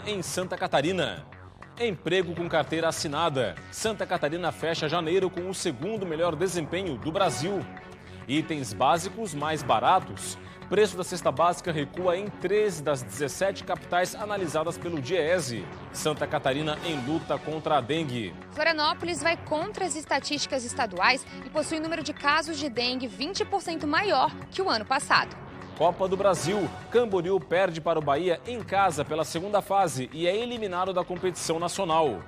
em Santa Catarina. Emprego com carteira assinada. Santa Catarina fecha janeiro com o segundo melhor desempenho do Brasil. Itens básicos mais baratos. Preço da cesta básica recua em 13 das 17 capitais analisadas pelo DIEESE. Santa Catarina em luta contra a dengue. Florianópolis vai contra as estatísticas estaduais e possui número de casos de dengue 20% maior que o ano passado. Copa do Brasil. Camboriú perde para o Bahia em casa pela segunda fase e é eliminado da competição nacional.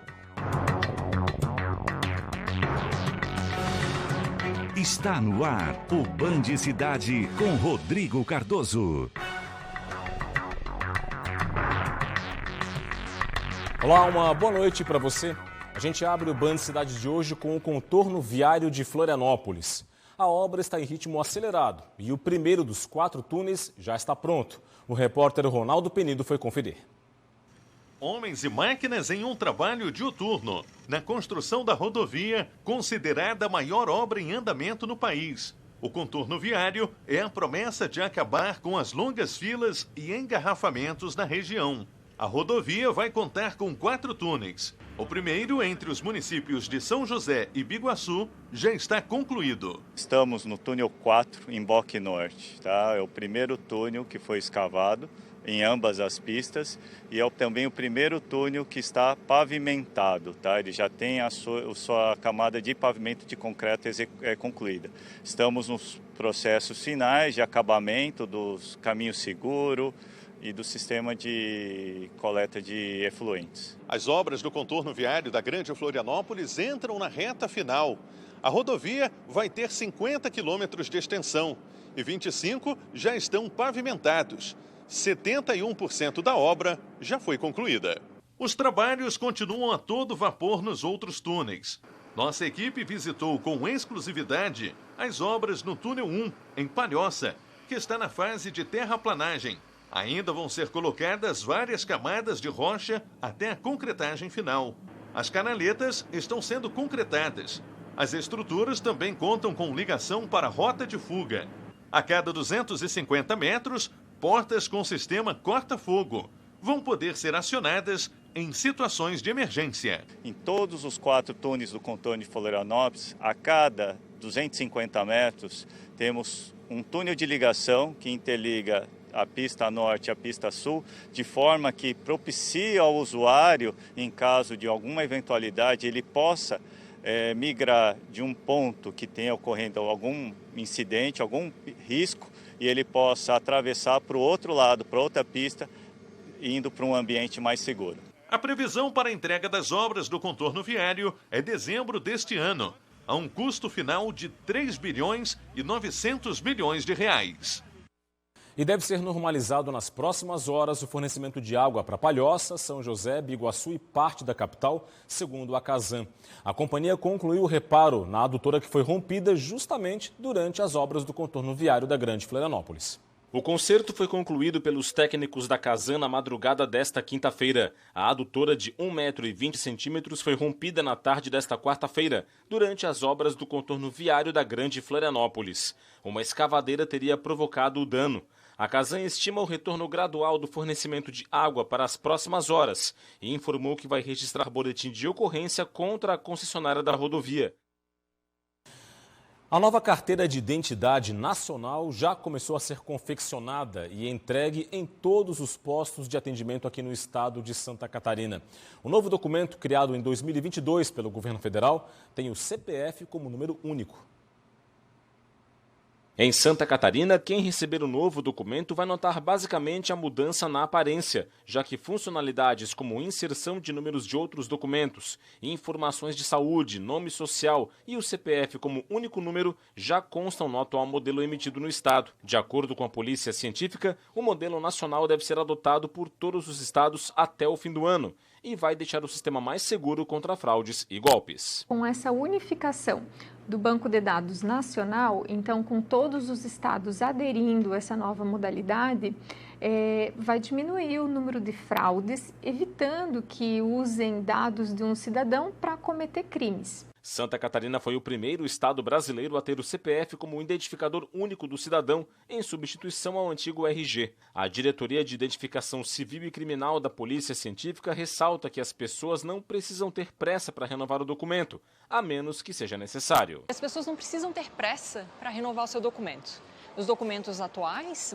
Está no ar o Band Cidade com Rodrigo Cardoso. Olá, uma boa noite para você. A gente abre o Band Cidade de hoje com o contorno viário de Florianópolis. A obra está em ritmo acelerado e o primeiro dos 4 túneis já está pronto. O repórter Ronaldo Penido foi conferir. Homens e máquinas em um trabalho diuturno na construção da rodovia, considerada a maior obra em andamento no país. O contorno viário é a promessa de acabar com as longas filas e engarrafamentos na região. A rodovia vai contar com 4 túneis. O primeiro, entre os municípios de São José e Biguaçu, já está concluído. Estamos no túnel 4, em Boque Norte. Tá? É o primeiro túnel que foi escavado em ambas as pistas e é também o primeiro túnel que está pavimentado. Tá? Ele já tem a sua camada de pavimento de concreto concluída. Estamos nos processos finais de acabamento dos caminhos seguros e do sistema de coleta de efluentes. As obras do contorno viário da Grande Florianópolis entram na reta final. A rodovia vai ter 50 quilômetros de extensão e 25 já estão pavimentados. 71% da obra já foi concluída. Os trabalhos continuam a todo vapor nos outros túneis. Nossa equipe visitou com exclusividade as obras no túnel 1, em Palhoça, que está na fase de terraplanagem. Ainda vão ser colocadas várias camadas de rocha até a concretagem final. As canaletas estão sendo concretadas. As estruturas também contam com ligação para rota de fuga. A cada 250 metros, portas com sistema corta-fogo vão poder ser acionadas em situações de emergência. Em todos os 4 túneis do contorno de Florianópolis, a cada 250 metros, temos um túnel de ligação que interliga a pista norte e a pista sul, de forma que propicia ao usuário, em caso de alguma eventualidade, ele possa migrar de um ponto que tenha ocorrido algum incidente, algum risco, e ele possa atravessar para o outro lado, para outra pista, indo para um ambiente mais seguro. A previsão para a entrega das obras do contorno viário é dezembro deste ano, a um custo final de 3 bilhões e 900 milhões de reais. E deve ser normalizado nas próximas horas o fornecimento de água para Palhoça, São José, Biguaçu e parte da capital, segundo a Casan. A companhia concluiu o reparo na adutora que foi rompida justamente durante as obras do contorno viário da Grande Florianópolis. O conserto foi concluído pelos técnicos da Casan na madrugada desta quinta-feira. A adutora de 1,20 m foi rompida na tarde desta quarta-feira, durante as obras do contorno viário da Grande Florianópolis. Uma escavadeira teria provocado o dano. A Casan estima o retorno gradual do fornecimento de água para as próximas horas e informou que vai registrar boletim de ocorrência contra a concessionária da rodovia. A nova carteira de identidade nacional já começou a ser confeccionada e entregue em todos os postos de atendimento aqui no estado de Santa Catarina. O novo documento, criado em 2022 pelo governo federal, tem o CPF como número único. Em Santa Catarina, quem receber o novo documento vai notar basicamente a mudança na aparência, já que funcionalidades como inserção de números de outros documentos, informações de saúde, nome social e o CPF como único número já constam no atual modelo emitido no estado. De acordo com a Polícia Científica, o modelo nacional deve ser adotado por todos os estados até o fim do ano e vai deixar o sistema mais seguro contra fraudes e golpes. Com essa unificação do Banco de Dados Nacional, então com todos os estados aderindo a essa nova modalidade, vai diminuir o número de fraudes, evitando que usem dados de um cidadão para cometer crimes. Santa Catarina foi o primeiro estado brasileiro a ter o CPF como identificador único do cidadão, em substituição ao antigo RG. A Diretoria de Identificação Civil e Criminal da Polícia Científica ressalta que as pessoas não precisam ter pressa para renovar o documento, a menos que seja necessário. As pessoas não precisam ter pressa para renovar o seu documento. Os documentos atuais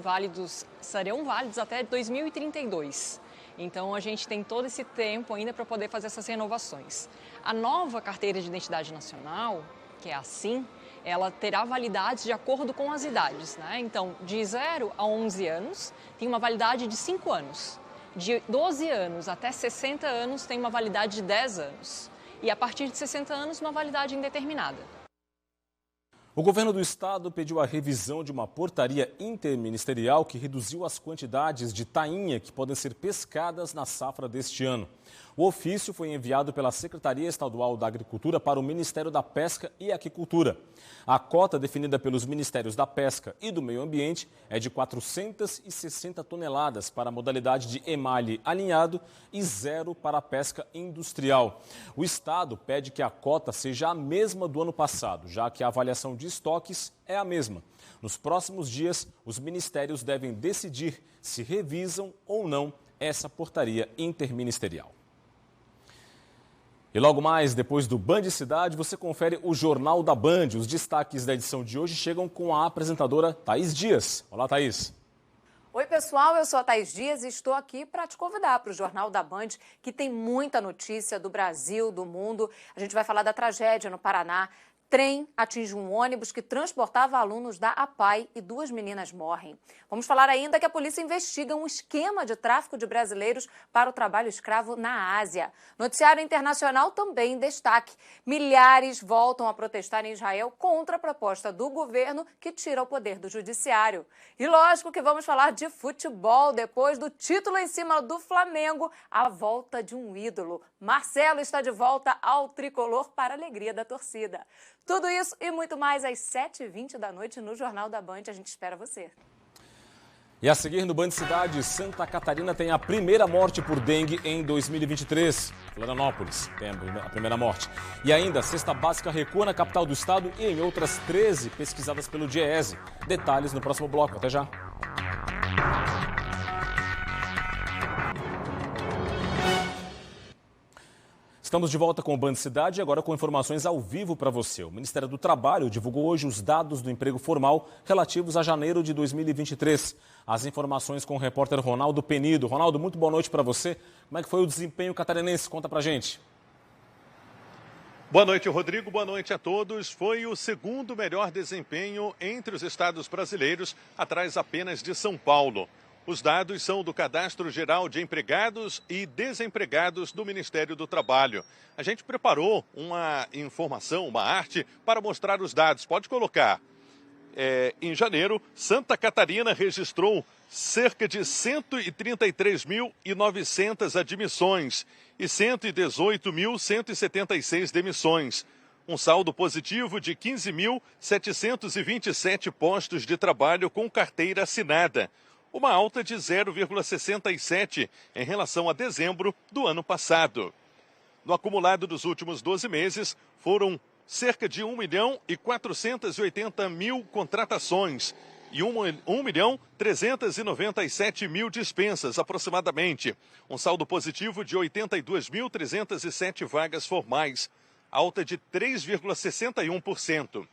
serão válidos até 2032. Então, a gente tem todo esse tempo ainda para poder fazer essas renovações. A nova Carteira de Identidade Nacional, que é assim, ela terá validade de acordo com as idades, né? Então, de 0 a 11 anos, tem uma validade de 5 anos. De 12 anos até 60 anos, tem uma validade de 10 anos. E a partir de 60 anos, uma validade indeterminada. O governo do estado pediu a revisão de uma portaria interministerial que reduziu as quantidades de tainha que podem ser pescadas na safra deste ano. O ofício foi enviado pela Secretaria Estadual da Agricultura para o Ministério da Pesca e Aquicultura. A cota definida pelos Ministérios da Pesca e do Meio Ambiente é de 460 toneladas para a modalidade de emalhe alinhado e 0 para a pesca industrial. O estado pede que a cota seja a mesma do ano passado, já que a avaliação de estoques é a mesma. Nos próximos dias, os ministérios devem decidir se revisam ou não essa portaria interministerial. E logo mais, depois do Band Cidade, você confere o Jornal da Band. Os destaques da edição de hoje chegam com a apresentadora Thaís Dias. Olá, Thaís. Oi, pessoal, eu sou a Thaís Dias e estou aqui para te convidar para o Jornal da Band, que tem muita notícia do Brasil, do mundo. A gente vai falar da tragédia no Paraná. Trem atinge um ônibus que transportava alunos da APAE e 2 meninas morrem. Vamos falar ainda que a polícia investiga um esquema de tráfico de brasileiros para o trabalho escravo na Ásia. Noticiário internacional também em destaque. Milhares voltam a protestar em Israel contra a proposta do governo que tira o poder do judiciário. E lógico que vamos falar de futebol. Depois do título em cima do Flamengo, a volta de um ídolo. Marcelo está de volta ao tricolor para a alegria da torcida. Tudo isso e muito mais às 7h20 da noite no Jornal da Band. A gente espera você. E a seguir no Band Cidade, Santa Catarina tem a primeira morte por dengue em 2023. Florianópolis tem a primeira morte. E ainda, a cesta básica recua na capital do estado e em outras 13 pesquisadas pelo DIEESE. Detalhes no próximo bloco. Até já. Estamos de volta com o Band Cidade, agora com informações ao vivo para você. O Ministério do Trabalho divulgou hoje os dados do emprego formal relativos a janeiro de 2023. As informações com o repórter Ronaldo Penido. Ronaldo, muito boa noite para você. Como é que foi o desempenho catarinense? Conta para gente. Boa noite, Rodrigo. Boa noite a todos. Foi o segundo melhor desempenho entre os estados brasileiros, atrás apenas de São Paulo. Os dados são do Cadastro Geral de Empregados e Desempregados do Ministério do Trabalho. A gente preparou uma informação, uma arte, para mostrar os dados. Pode colocar. Em janeiro, Santa Catarina registrou cerca de 133.900 admissões e 118.176 demissões. Um saldo positivo de 15.727 postos de trabalho com carteira assinada. Uma alta de 0,67 em relação a dezembro do ano passado. No acumulado dos últimos 12 meses, foram cerca de 1.480.000 contratações e 1.397.000 dispensas, aproximadamente. Um saldo positivo de 82.307 vagas formais, alta de 3,61%.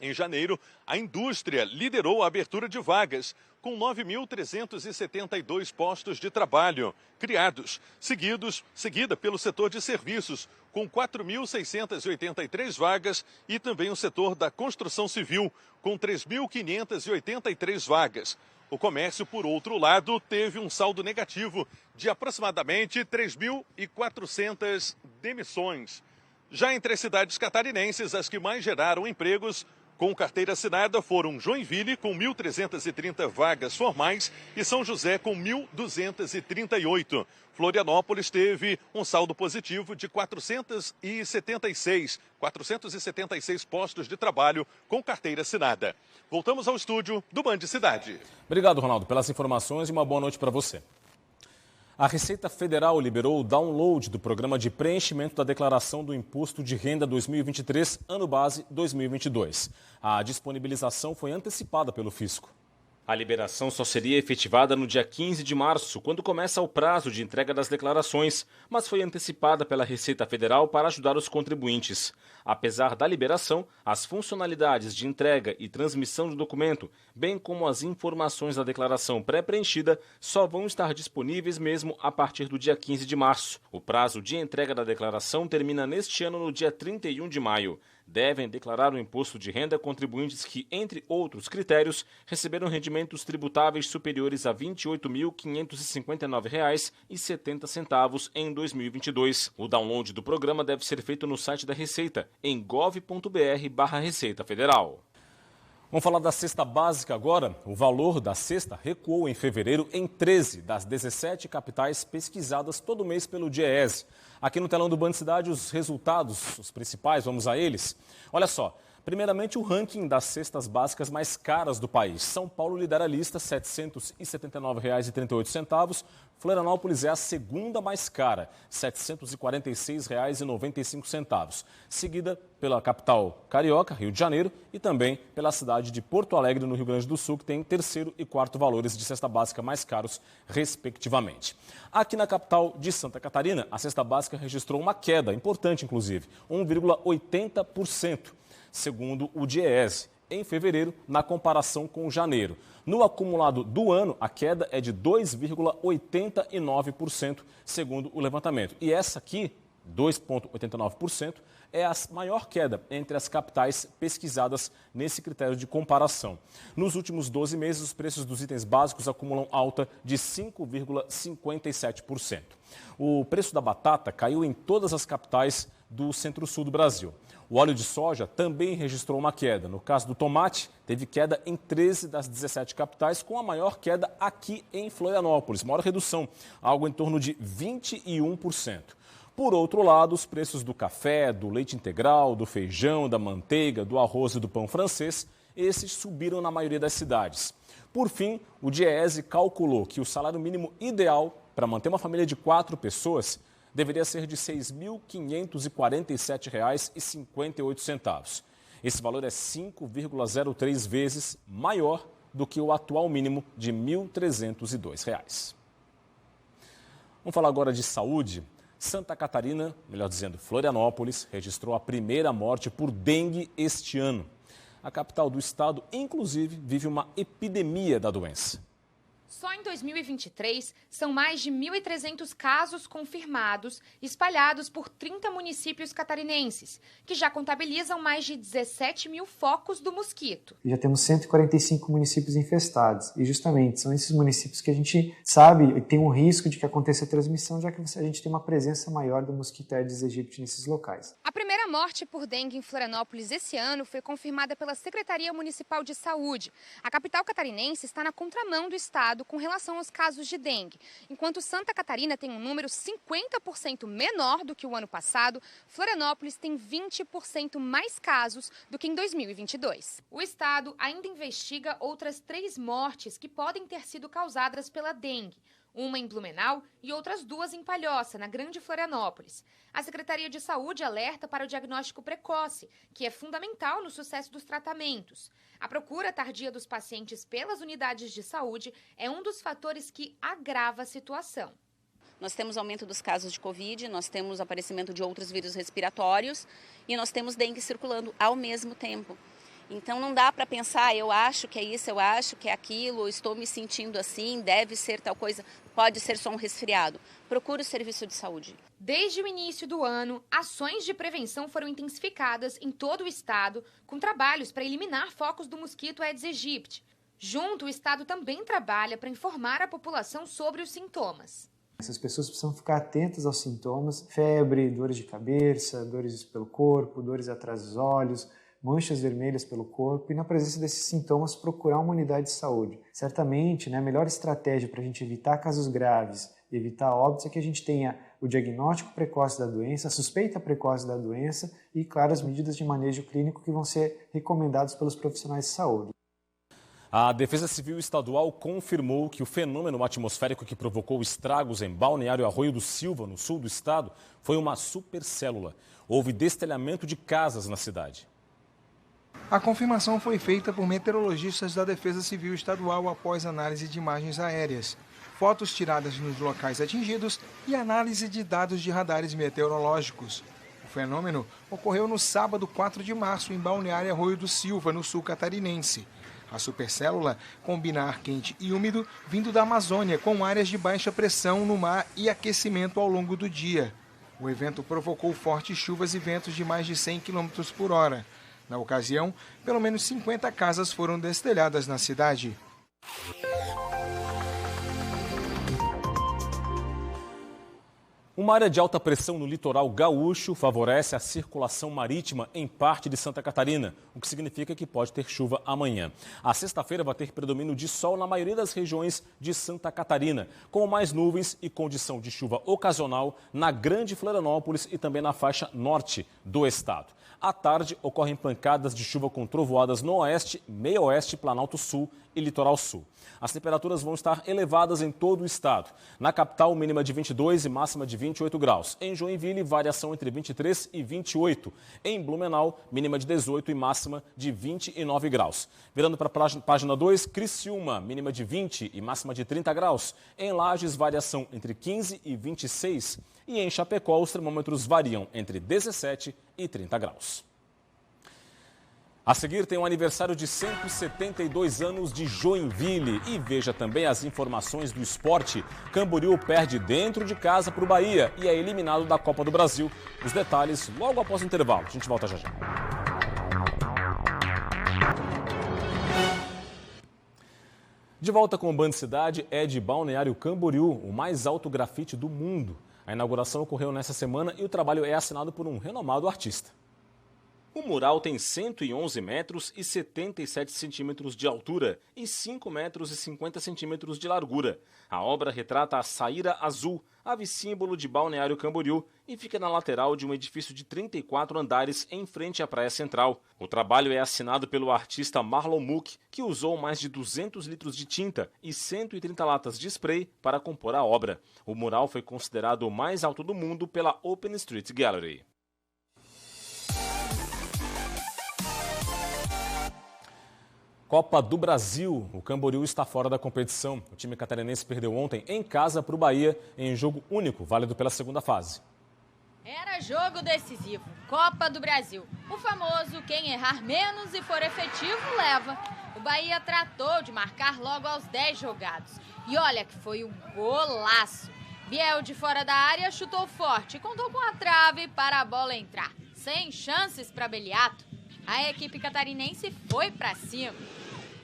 Em janeiro, a indústria liderou a abertura de vagas, com 9.372 postos de trabalho criados, seguida pelo setor de serviços, com 4.683 vagas, e também o setor da construção civil, com 3.583 vagas. O comércio, por outro lado, teve um saldo negativo de aproximadamente 3.400 demissões. Já entre as cidades catarinenses, as que mais geraram empregos com carteira assinada foram Joinville, com 1.330 vagas formais, e São José, com 1.238. Florianópolis teve um saldo positivo de 476 postos de trabalho com carteira assinada. Voltamos ao estúdio do Band Cidade. Obrigado, Ronaldo, pelas informações e uma boa noite para você. A Receita Federal liberou o download do programa de preenchimento da declaração do Imposto de Renda 2023, ano base 2022. A disponibilização foi antecipada pelo fisco. A liberação só seria efetivada no dia 15 de março, quando começa o prazo de entrega das declarações, mas foi antecipada pela Receita Federal para ajudar os contribuintes. Apesar da liberação, as funcionalidades de entrega e transmissão do documento, bem como as informações da declaração pré-preenchida, só vão estar disponíveis mesmo a partir do dia 15 de março. O prazo de entrega da declaração termina neste ano no dia 31 de maio. Devem declarar o imposto de renda contribuintes que, entre outros critérios, receberam rendimentos tributáveis superiores a R$ 28.559,70 em 2022. O download do programa deve ser feito no site da Receita, em gov.br/Receita Federal. Vamos falar da cesta básica agora. O valor da cesta recuou em fevereiro em 13 das 17 capitais pesquisadas todo mês pelo DIEESE. Aqui no telão do Band Cidade, os resultados, os principais, vamos a eles. Olha só, primeiramente o ranking das cestas básicas mais caras do país. São Paulo lidera a lista, R$ 779,38. Florianópolis é a segunda mais cara, R$ 746,95. Seguida pela capital carioca, Rio de Janeiro, e também pela cidade de Porto Alegre, no Rio Grande do Sul, que tem terceiro e quarto valores de cesta básica mais caros, respectivamente. Aqui na capital de Santa Catarina, a cesta básica registrou uma queda, importante inclusive, 1,80%, segundo o DIEESE, em fevereiro, na comparação com janeiro. No acumulado do ano, a queda é de 2,89%, segundo o levantamento. E essa aqui, 2,89%, é a maior queda entre as capitais pesquisadas nesse critério de comparação. Nos últimos 12 meses, os preços dos itens básicos acumulam alta de 5,57%. O preço da batata caiu em todas as capitais do centro-sul do Brasil. O óleo de soja também registrou uma queda. No caso do tomate, teve queda em 13 das 17 capitais, com a maior queda aqui em Florianópolis, maior redução, algo em torno de 21%. Por outro lado, os preços do café, do leite integral, do feijão, da manteiga, do arroz e do pão francês, esses subiram na maioria das cidades. Por fim, o DIEESE calculou que o salário mínimo ideal para manter uma família de 4 pessoas deveria ser de R$ 6.547,58. Esse valor é 5,03 vezes maior do que o atual mínimo de R$ 1.302. Vamos falar agora de saúde. Santa Catarina, melhor dizendo, Florianópolis, registrou a primeira morte por dengue este ano. A capital do estado, inclusive, vive uma epidemia da doença. Só em 2023, são mais de 1.300 casos confirmados, espalhados por 30 municípios catarinenses, que já contabilizam mais de 17 mil focos do mosquito. Já temos 145 municípios infestados, e justamente são esses municípios que a gente sabe tem um risco de que aconteça a transmissão, já que a gente tem uma presença maior do mosquito Aedes aegypti nesses locais. A primeira morte por dengue em Florianópolis esse ano foi confirmada pela Secretaria Municipal de Saúde. A capital catarinense está na contramão do estado com relação aos casos de dengue. Enquanto Santa Catarina tem um número 50% menor do que o ano passado, Florianópolis tem 20% mais casos do que em 2022. O estado ainda investiga outras 3 mortes que podem ter sido causadas pela dengue. Uma em Blumenau e outras 2 em Palhoça, na Grande Florianópolis. A Secretaria de Saúde alerta para o diagnóstico precoce, que é fundamental no sucesso dos tratamentos. A procura tardia dos pacientes pelas unidades de saúde é um dos fatores que agrava a situação. Nós temos aumento dos casos de Covid, nós temos aparecimento de outros vírus respiratórios e nós temos dengue circulando ao mesmo tempo. Então não dá para pensar, eu acho que é isso, eu acho que é aquilo, estou me sentindo assim, deve ser tal coisa, pode ser só um resfriado. Procure o serviço de saúde. Desde o início do ano, ações de prevenção foram intensificadas em todo o estado, com trabalhos para eliminar focos do mosquito Aedes aegypti. Junto, o estado também trabalha para informar a população sobre os sintomas. Essas pessoas precisam ficar atentas aos sintomas, febre, dores de cabeça, dores pelo corpo, dores atrás dos olhos, manchas vermelhas pelo corpo e, na presença desses sintomas, procurar uma unidade de saúde. Certamente, a melhor estratégia para a gente evitar casos graves e evitar óbitos é que a gente tenha o diagnóstico precoce da doença, a suspeita precoce da doença e, claro, as medidas de manejo clínico que vão ser recomendadas pelos profissionais de saúde. A Defesa Civil Estadual confirmou que o fenômeno atmosférico que provocou estragos em Balneário Arroio do Silva, no sul do estado, foi uma supercélula. Houve destelhamento de casas na cidade. A confirmação foi feita por meteorologistas da Defesa Civil Estadual após análise de imagens aéreas, fotos tiradas nos locais atingidos e análise de dados de radares meteorológicos. O fenômeno ocorreu no sábado 4 de março em Balneário Arroio do Silva, no sul catarinense. A supercélula combina ar quente e úmido vindo da Amazônia, com áreas de baixa pressão no mar e aquecimento ao longo do dia. O evento provocou fortes chuvas e ventos de mais de 100 km por hora. Na ocasião, pelo menos 50 casas foram destelhadas na cidade. Uma área de alta pressão no litoral gaúcho favorece a circulação marítima em parte de Santa Catarina, o que significa que pode ter chuva amanhã. A sexta-feira vai ter predomínio de sol na maioria das regiões de Santa Catarina, com mais nuvens e condição de chuva ocasional na Grande Florianópolis e também na faixa norte do estado. À tarde, ocorrem pancadas de chuva com trovoadas no oeste, meio-oeste, Planalto Sul e Litoral Sul. As temperaturas vão estar elevadas em todo o estado. Na capital, mínima de 22 e máxima de 28 graus. Em Joinville, variação entre 23 e 28. Em Blumenau, mínima de 18 e máxima de 29 graus. Virando para a página 2, Criciúma, mínima de 20 e máxima de 30 graus. Em Lages, variação entre 15 e 26. E em Chapecó, os termômetros variam entre 17 e 30 graus. A seguir tem o aniversário de 172 anos de Joinville. E veja também as informações do esporte. Camboriú perde dentro de casa para o Bahia e é eliminado da Copa do Brasil. Os detalhes logo após o intervalo. A gente volta já já. De volta com o Band Cidade é de Balneário Camboriú, o mais alto grafite do mundo. A inauguração ocorreu nessa semana e o trabalho é assinado por um renomado artista. O mural tem 111 metros e 77 centímetros de altura e 5 metros e 50 centímetros de largura. A obra retrata a Saíra Azul, ave símbolo de Balneário Camboriú, e fica na lateral de um edifício de 34 andares em frente à Praia Central. O trabalho é assinado pelo artista Marlon Muck, que usou mais de 200 litros de tinta e 130 latas de spray para compor a obra. O mural foi considerado o mais alto do mundo pela Open Street Gallery. Copa do Brasil. O Camboriú está fora da competição. O time catarinense perdeu ontem em casa para o Bahia em jogo único, válido pela segunda fase. Era jogo decisivo. Copa do Brasil. O famoso quem errar menos e for efetivo leva. O Bahia tratou de marcar logo aos 10 jogados. E olha que foi um golaço. Biel, de fora da área, chutou forte e contou com a trave para a bola entrar. Sem chances para Beliato. A equipe catarinense foi para cima.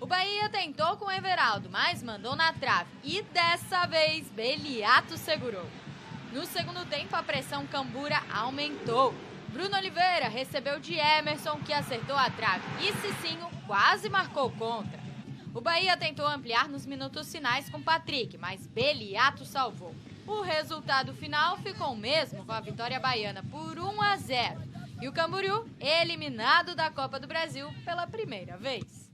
O Bahia tentou com o Everaldo, mas mandou na trave. E dessa vez, Beliato segurou. No segundo tempo, a pressão cambura aumentou. Bruno Oliveira recebeu de Emerson, que acertou a trave. E Cicinho quase marcou contra. O Bahia tentou ampliar nos minutos finais com Patrick, mas Beliato salvou. O resultado final ficou o mesmo, com a vitória baiana por 1-0. E o Camboriú eliminado da Copa do Brasil pela primeira vez.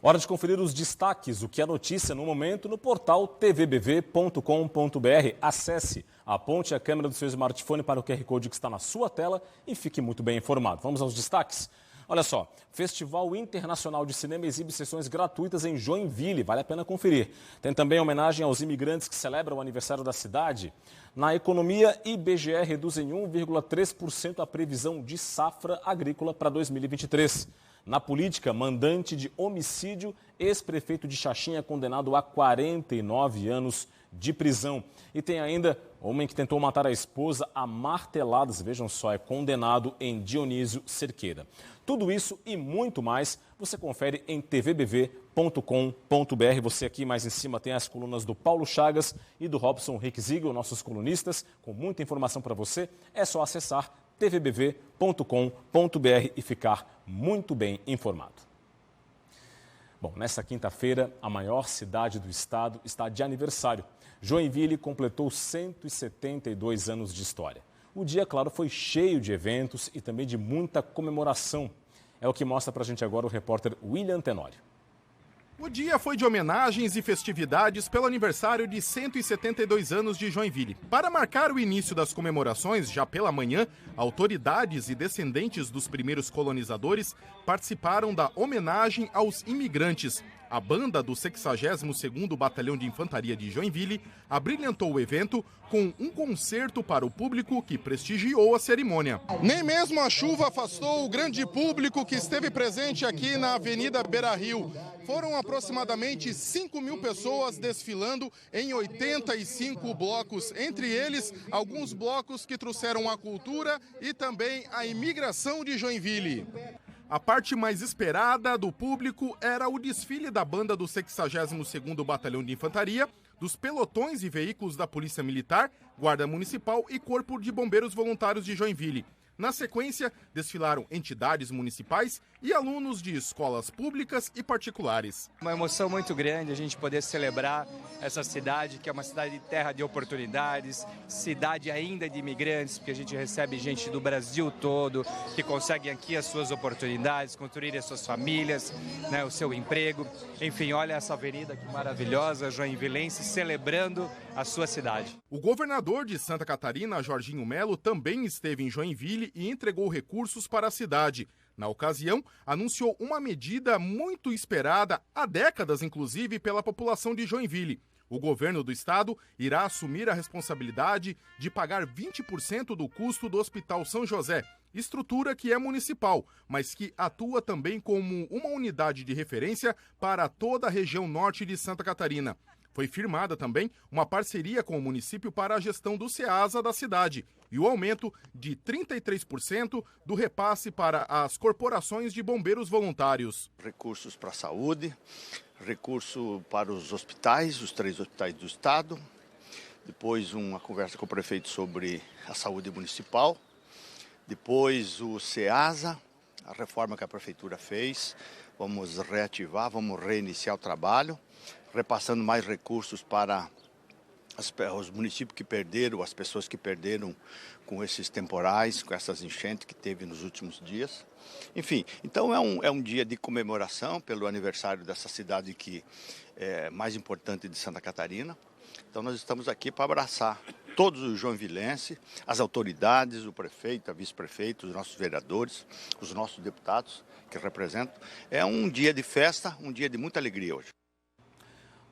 Hora de conferir os destaques, o que é notícia no momento, no portal tvbv.com.br. Acesse, aponte a câmera do seu smartphone para o QR Code que está na sua tela e fique muito bem informado. Vamos aos destaques? Olha só, Festival Internacional de Cinema exibe sessões gratuitas em Joinville, vale a pena conferir. Tem também homenagem aos imigrantes que celebram o aniversário da cidade. Na economia, IBGE reduz em 1,3% a previsão de safra agrícola para 2023. Na política, mandante de homicídio, ex-prefeito de Xaxim é condenado a 49 anos de prisão. E tem ainda homem que tentou matar a esposa a marteladas, vejam só, é condenado em Dionísio Cerqueira. Tudo isso e muito mais você confere em tvbv.com.br. Você aqui mais em cima tem as colunas do Paulo Chagas e do Robson Rickzigel, nossos colunistas, com muita informação para você. É só acessar tvbv.com.br e ficar muito bem informado. Bom, nesta quinta-feira, a maior cidade do estado está de aniversário. Joinville completou 172 anos de história. O dia, claro, foi cheio de eventos e também de muita comemoração. É o que mostra para a gente agora o repórter William Tenório. O dia foi de homenagens e festividades pelo aniversário de 172 anos de Joinville. Para marcar o início das comemorações, já pela manhã, autoridades e descendentes dos primeiros colonizadores participaram da homenagem aos imigrantes. A banda do 62º Batalhão de Infantaria de Joinville abrilhantou o evento com um concerto para o público que prestigiou a cerimônia. Nem mesmo a chuva afastou o grande público que esteve presente aqui na Avenida Beira-Rio. Foram aproximadamente 5.000 pessoas desfilando em 85 blocos, entre eles alguns blocos que trouxeram a cultura e também a imigração de Joinville. A parte mais esperada do público era o desfile da banda do 62º Batalhão de Infantaria, dos pelotões e veículos da Polícia Militar, Guarda Municipal e Corpo de Bombeiros Voluntários de Joinville. Na sequência, desfilaram entidades municipais e alunos de escolas públicas e particulares. Uma emoção muito grande a gente poder celebrar essa cidade, que é uma cidade de terra de oportunidades, cidade ainda de imigrantes, porque a gente recebe gente do Brasil todo, que conseguem aqui as suas oportunidades, construir as suas famílias, né, o seu emprego. Enfim, olha essa avenida que maravilhosa, joinvilense, celebrando a sua cidade. O governador de Santa Catarina, Jorginho Melo, também esteve em Joinville e entregou recursos para a cidade. Na ocasião, anunciou uma medida muito esperada, há décadas inclusive, pela população de Joinville. O governo do estado irá assumir a responsabilidade de pagar 20% do custo do Hospital São José, estrutura que é municipal, mas que atua também como uma unidade de referência para toda a região norte de Santa Catarina. Foi firmada também uma parceria com o município para a gestão do SEASA da cidade e o aumento de 33% do repasse para as corporações de bombeiros voluntários. Recursos para a saúde, recurso para os hospitais, os 3 hospitais do estado, depois uma conversa com o prefeito sobre a saúde municipal, depois o SEASA, a reforma que a prefeitura fez, vamos reativar, vamos reiniciar o trabalho, repassando mais recursos para os municípios que perderam, as pessoas que perderam com esses temporais, com essas enchentes que teve nos últimos dias. Enfim, então é um dia de comemoração pelo aniversário dessa cidade que é mais importante de Santa Catarina. Então nós estamos aqui para abraçar todos os joinvilenses, as autoridades, o prefeito, a vice-prefeito, os nossos vereadores, os nossos deputados que representam. É um dia de festa, um dia de muita alegria hoje.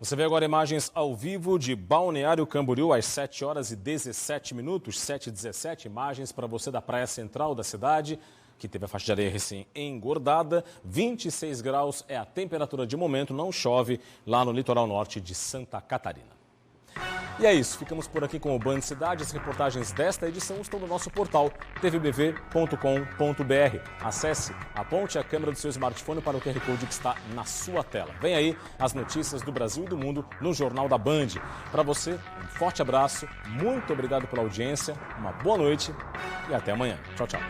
Você vê agora imagens ao vivo de Balneário Camboriú às 7h17, 7h17, imagens para você da praia central da cidade, que teve a faixa de areia recém-engordada. 26 graus é a temperatura de momento, não chove lá no litoral norte de Santa Catarina. E é isso, ficamos por aqui com o Band Cidade. As reportagens desta edição estão no nosso portal tvbv.com.br. Acesse, aponte a câmera do seu smartphone para o QR Code que está na sua tela. Vem aí as notícias do Brasil e do mundo no Jornal da Band. Para você, um forte abraço, muito obrigado pela audiência, uma boa noite e até amanhã. Tchau, tchau.